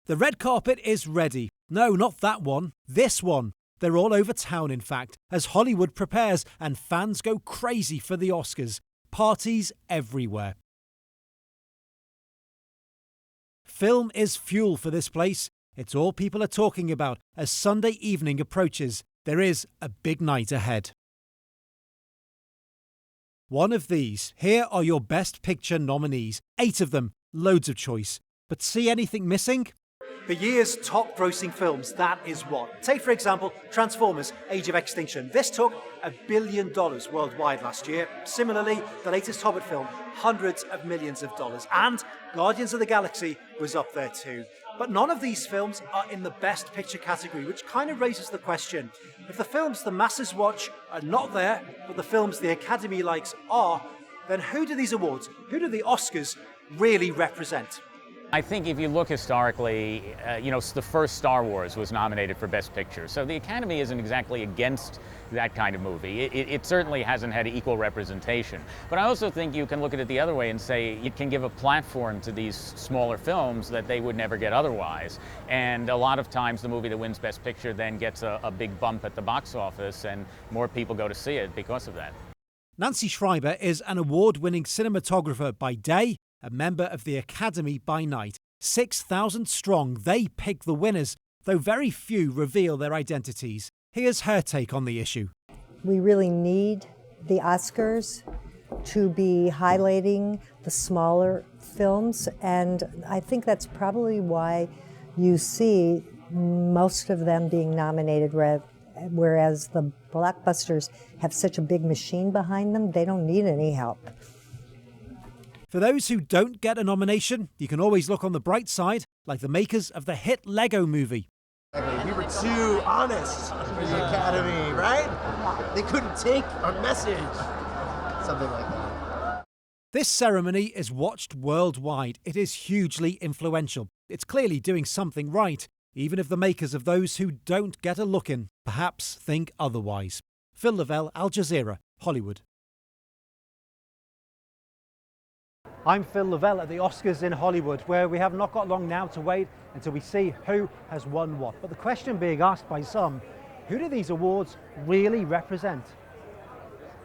The red carpet is ready. No, not that one. This one. They're all over town, in fact, as Hollywood prepares and fans go crazy for the Oscars. Parties everywhere. Film is fuel for this place. It's all people are talking about as Sunday evening approaches. There is a big night ahead. One of these. Here are your Best Picture nominees. 8 of them. Loads of choice. But see anything missing? The year's top grossing films, that is one. Take, for example, Transformers: Age of Extinction. This took $1 billion worldwide last year. Similarly, the latest Hobbit film, hundreds of millions of dollars. And Guardians of the Galaxy was up there too. But none of these films are in the Best Picture category, which kind of raises the question. If the films the masses watch are not there, but the films the Academy likes are, then who do these awards, who do the Oscars really represent? I think if you look historically, the first Star Wars was nominated for Best Picture. So the Academy isn't exactly against that kind of movie. It certainly hasn't had equal representation. But I also think you can look at it the other way and say it can give a platform to these smaller films that they would never get otherwise. And a lot of times the movie that wins Best Picture then gets a big bump at the box office and more people go to see it because of that. Nancy Schreiber is an award-winning cinematographer by day, a member of the Academy by night. 6,000 strong, they pick the winners, though very few reveal their identities. Here's her take on the issue. We really need the Oscars to be highlighting the smaller films, and I think that's probably why you see most of them being nominated, whereas the blockbusters have such a big machine behind them, they don't need any help. For those who don't get a nomination, you can always look on the bright side, like the makers of the hit Lego movie. We were too honest for the Academy, right? They couldn't take our message. Something like that. This ceremony is watched worldwide. It is hugely influential. It's clearly doing something right, even if the makers of those who don't get a look in perhaps think otherwise. Phil Lavelle, Al Jazeera, Hollywood. I'm Phil Lavelle at the Oscars in Hollywood, where we have not got long now to wait until we see who has won what. But the question being asked by some, who do these awards really represent?